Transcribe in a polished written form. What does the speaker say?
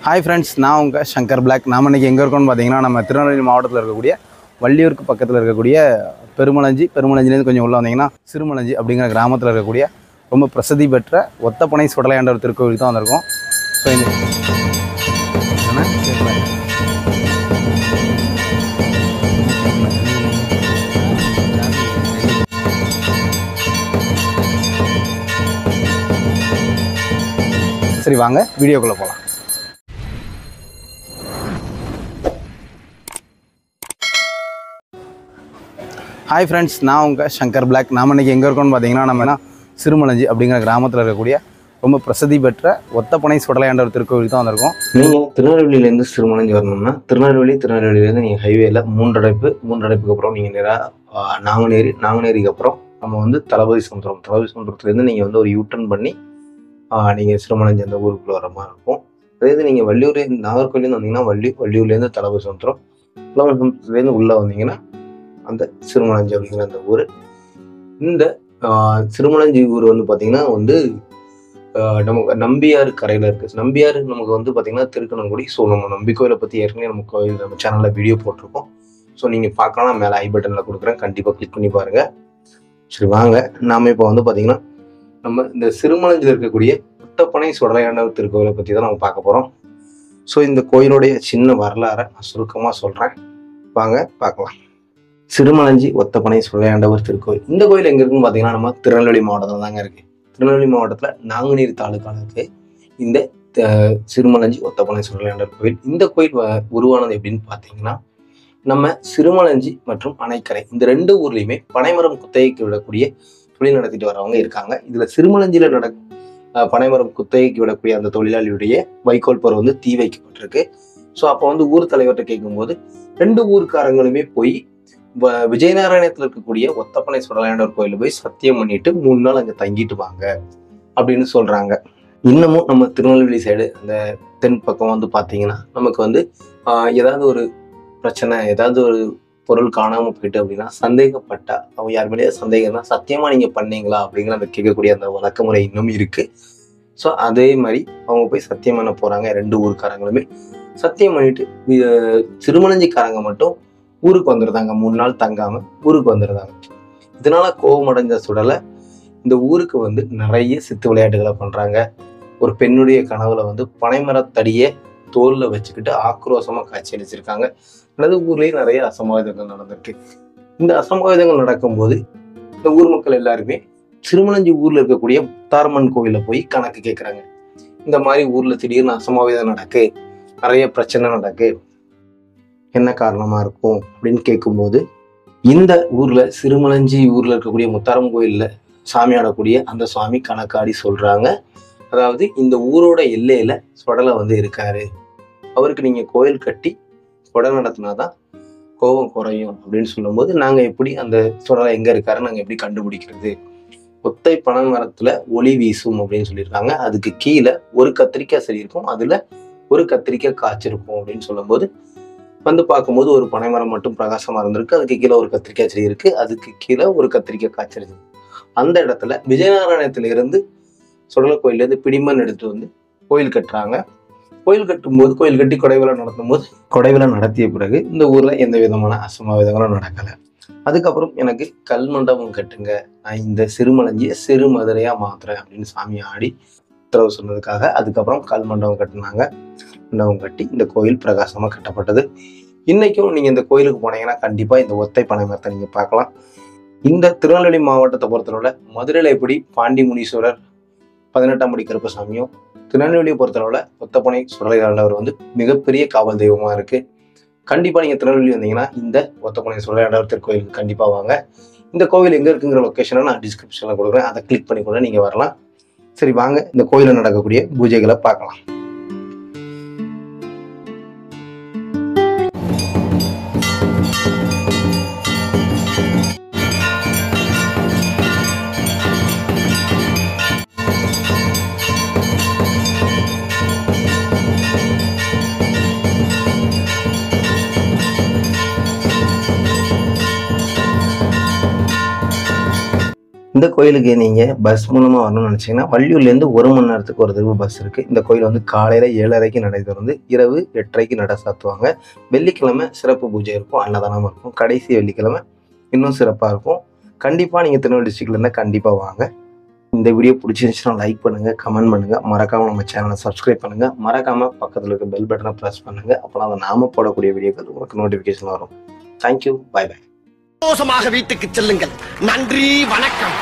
Hi friends, நான் உங்கள் Shankar black. நாம் இன்றைக்கி எங்கே இருக்கோம்னு பார்த்தீங்கன்னா, நம்ம திருநெல்வேலி மாவட்டத்தில் இருக்கக்கூடிய வள்ளியூருக்கு பக்கத்தில் இருக்கக்கூடிய பெருமளஞ்சிலேருந்து கொஞ்சம் உள்ளே வந்தீங்கன்னா சிறுமலஞ்சி அப்படிங்கிற கிராமத்தில் இருக்கக்கூடிய ரொம்ப பிரசித்தி பெற்ற ஒத்தப்பனை சுடலையாண்டவர் திருக்கோவிலுக்கு தான் வந்திருக்கோம். ஸோ இந்த சரி வாங்க வீடியோக்குள்ளே போகலாம். ஹாய் ஃப்ரெண்ட்ஸ், நான் உங்கள் சங்கர் பிளாக். நாம் இன்றைக்கி எங்கே இருக்கோம்னு பார்த்தீங்கன்னா, நம்ம சிறுமலஞ்சி அப்படிங்கிற கிராமத்தில் இருக்கக்கூடிய ரொம்ப பிரசித்தி பெற்ற ஒத்தப்பனை சுடலையாண்டவர் திருக்கோவிலுக்கு தான் வந்திருக்கோம். நீங்கள் திருநெல்வேலியிலேருந்து சிறுமலஞ்சி வரணும்னா திருநெல்வேலியிலேருந்து நீங்கள் ஹைவேல மூன்றடைப்புக்கு அப்புறம் நீங்கள் நேராக நாங்குநேரிக்கு அப்புறம் நம்ம வந்து தளபதி சமுத்திரத்துலேருந்து நீங்கள் வந்து ஒரு யூட்டர்ன் பண்ணி நீங்கள் சிறுமலஞ்சி அந்த ஊருக்குள்ளே வர மாதிரி இருக்கும். அதே இது நீங்கள் நாகர்கோவிலேருந்து வந்தீங்கன்னா வள்ளியூர்லேருந்து தளபதி சமுத்திரத்துலேருந்து உள்ளே வந்தீங்கன்னா அந்த சிறுமலஞ்சி அப்படிங்கிற அந்த ஊர். இந்த சிறுமலஞ்சி ஊர் வந்து பார்த்தீங்கன்னா வந்து நமக்கு நம்பியாறு கரையில் இருக்குது. நம்பியாறு நமக்கு வந்து பார்த்தீங்கன்னா திருக்கணங்குடி. ஸோ நம்ம நம்பி கோயிலை பற்றி ஏற்கனவே நம்ம சேனலில் வீடியோ போட்டிருக்கோம். ஸோ நீங்கள் பார்க்கலாம், நான் மேலே ஐ பட்டனில் கொடுக்குறேன், கண்டிப்பாக கிளிக் பண்ணி பாருங்கள். சரி வாங்க, நாம் இப்போ வந்து பார்த்தீங்கன்னா நம்ம இந்த சிறுமலஞ்சியில் இருக்கக்கூடிய ஒத்தப்பனை சுடலையாண்டவர் திருக்கோயிலை பற்றி தான் நம்ம பார்க்க போகிறோம். ஸோ இந்த கோயிலுடைய சின்ன வரலாறை நான் சுருக்கமாக சொல்கிறேன், வாங்க பார்க்கலாம். சிறுமலஞ்சி ஒத்தப்பனை சுடலையாண்டவர் திருக்கோயில். இந்த கோயில் எங்கே இருக்குன்னு பார்த்தீங்கன்னா நம்ம திருநெல்வேலி மாவட்டத்தில் தாங்க இருக்குது. திருநெல்வேலி மாவட்டத்தில் நாங்குநேரி தாலுக்காவில் இருக்குது இந்த சிறுமலஞ்சி ஒத்தப்பனை சுடலையாண்டவர் கோயில். இந்த கோயில் உருவானது எப்படின்னு பார்த்தீங்கன்னா, நம்ம சிறுமலஞ்சி மற்றும் அணைக்கரை இந்த ரெண்டு ஊர்லேயுமே பனைமரம் குத்தகைக்கு விடக்கூடிய தொழில் நடத்திட்டு வரவங்க இருக்காங்க. இதில் சிறுமலஞ்சியில் பனைமரம் குத்தகைக்கு விடக்கூடிய அந்த தொழிலாளியுடைய வைக்கோல் பருவம் வந்து தீ வைக்கப்பட்டிருக்கு. ஸோ அப்போ வந்து ஊர் தலைவர்கிட்ட கேட்கும்போது ரெண்டு ஊருக்காரங்களுமே போய் விஜயநாராயணத்தில் இருக்கக்கூடிய ஒத்தப்பனை சுடலையாண்டவர் கோயிலில் போய் சத்தியம் பண்ணிட்டு 3 நாள் அங்கே தங்கிட்டு வாங்க அப்படின்னு சொல்றாங்க. இன்னமும் நம்ம திருநெல்வேலி சைடு அந்த தென் பக்கம் வந்து பார்த்தீங்கன்னா நமக்கு வந்து ஏதாவது ஒரு பிரச்சனை, ஏதாவது ஒரு பொருள் காணாமல் போயிட்டு அப்படின்னா சந்தேகப்பட்டா அவங்க யார் மேலேயே சந்தேகம்னா சத்தியமா நீங்க பண்ணீங்களா அப்படிங்கிற அந்த கேட்கக்கூடிய அந்த வழக்கமுறை இன்னும் இருக்கு. ஸோ அதே மாதிரி அவங்க போய் சத்தியம் பண்ண போறாங்க. ரெண்டு ஊருக்காரங்களுமே சத்தியம் பண்ணிட்டு சிறுமலஞ்சிக்காரங்க மட்டும் ஊருக்கு வந்துடுறாங்க. 3 நாள் தங்காம ஊருக்கு வந்துடுறாங்க. இதனால கோபம் அடைஞ்ச சுடலை இந்த ஊருக்கு வந்து நிறைய சித்து விளையாட்டுகளை பண்றாங்க. ஒரு பெண்ணுடைய கனவுல வந்து பனைமரத்தடியை தோல்ல வச்சுக்கிட்டு ஆக்ரோஷமா காட்சி அளிச்சிருக்காங்க. அல்லது ஊர்லயே நிறைய அசம்பாவிதங்கள் நடந்திருக்கு. இந்த அசம்பாவிதங்கள் நடக்கும்போது இந்த ஊர் மக்கள் எல்லாருமே சிறுமலஞ்சி ஊர்ல இருக்கக்கூடிய முத்தாரம்மன் கோவில போய் கணக்கு கேட்கறாங்க. இந்த மாதிரி ஊர்ல திடீர்னு அசம்பாவிதம் நடக்கு, நிறைய பிரச்சனை நடக்கு, என்ன காரணமா இருக்கும் அப்படின்னு கேட்கும்போது இந்த ஊர்ல சிறுமலஞ்சி ஊர்ல இருக்கக்கூடிய முத்தாரம் கோயில்ல சாமி ஆடக்கூடிய அந்த சுவாமி கணக்காடி சொல்றாங்க. அதாவது இந்த ஊரோட எல்லையில சுடலை வந்து இருக்காரு, அவருக்கு நீங்க கோயில் கட்டி கொடை நடத்தினாதான் கோபம் குறையும் அப்படின்னு சொல்லும்போது நாங்க எப்படி அந்த சுடலை எங்க இருக்காருன்னு நாங்க எப்படி கண்டுபிடிக்கிறது? ஒத்தை பனை மரத்துல ஒளி வீசும் அப்படின்னு சொல்லியிருக்காங்க. அதுக்கு கீழே ஒரு கத்திரிக்காய் செடி இருக்கும், அதுல ஒரு கத்திரிக்காய் காய்ச்சிருக்கும் அப்படின்னு சொல்லும்போது வந்து பார்க்கும்போது ஒரு பனைமரம் மட்டும் பிரகாசமா இருந்திருக்கு, அதுக்கு கீழே ஒரு கத்திரிக்காய் செடி இருக்கு, அதுக்கு கீழே ஒரு கத்திரிக்காய் காய்ச்சிருக்கு. அந்த இடத்துல விஜயநாராயணத்துல இருந்து சுடலை கோயிலேருந்து பிடிமண் எடுத்துட்டு வந்து கோயில் கட்டுறாங்க. கோயில் கட்டும்போது கோயில் கட்டி கொடைவிழா நடத்தும் போது கொடைவிழா நடத்திய பிறகு இந்த ஊர்ல எந்த விதமான அசம்பாவிதங்களும் நடக்கலை. அதுக்கப்புறம் எனக்கு கல் மண்டபம் கட்டுங்க, நான் இந்த சிறுமலஞ்சியை சிறு மதுரையா மாத்துறேன் அப்படின்னு சாமி ஆடி உத்தரவு சொன்னதுக்காக அதுக்கப்புறம் கல் மண்டபம் கட்டினாங்க. மண்டபம் கட்டி இந்த கோயில் பிரகாசமா கட்டப்பட்டது. இன்னைக்கும் நீங்க இந்த கோயிலுக்கு போனீங்கன்னா கண்டிப்பா இந்த ஒத்தை பனை மரத்தை நீங்க பார்க்கலாம். இந்த திருநெல்வேலி மாவட்டத்தை பொறுத்தளவுல மதுரையில எப்படி பாண்டி முனீஸ்வரர் 18ஆம் படி கருப்பசாமியும், திருநெல்வேலியை பொறுத்தளவுல ஒத்தப்பனை சுடலையாண்டவர் வந்து மிகப்பெரிய காவல் தெய்வமா இருக்கு. கண்டிப்பா நீங்க திருநெல்வேலி வந்தீங்கன்னா இந்த ஒத்தப்பனை சுடலையாண்டவர் திருக்கோயிலுக்கு கண்டிப்பா வாங்க. இந்த கோவில் எங்க இருக்குங்கிற லொக்கேஷனை நான் டிஸ்கிரிப்ஷன்ல கொடுக்குறேன், அதை கிளிக் பண்ணி கூட நீங்க வரலாம். சரி வாங்க இந்த கோயிலில் நடக்கக்கூடிய பூஜைகளை பார்க்கலாம். இந்த கோயிலுக்கு நீங்கள் பஸ் மூலமாக வரணும்னு நினச்சிங்கன்னா வள்ளியூர்லேருந்து 1 மணி நேரத்துக்கு ஒரு தடவை பஸ் இருக்குது. இந்த கோயில் வந்து காலையில் 7:30க்கு நடை திறந்து இரவு 8:30க்கு நடை சாத்துவாங்க. வெள்ளிக்கிழமை சிறப்பு பூஜை இருக்கும், அன்னதானம் இருக்கும். கடைசி வெள்ளிக்கிழமை இன்னும் சிறப்பாக இருக்கும். கண்டிப்பாக நீங்கள் திருநெல்வேலி டிஸ்ட்ரிக்ட்ல இருந்தால் கண்டிப்பாக வாங்க. இந்த வீடியோ பிடிச்சிருந்துச்சுன்னா லைக் பண்ணுங்கள், கமெண்ட் பண்ணுங்கள், மறக்காமல் நம்ம சேனலை சப்ஸ்கிரைப் பண்ணுங்கள், மறக்காமல் பக்கத்தில் இருக்க பெல் பட்டனை ப்ரெஸ் பண்ணுங்கள். அப்போனா அதை நாம போடக்கூடிய வீடியோக்கள் உங்களுக்கு நோட்டிஃபிகேஷன் வரும். Thank you, bye bye. சந்தோஷமாக வீட்டுக்கு செல்லுங்கள். நன்றி, வணக்கம்.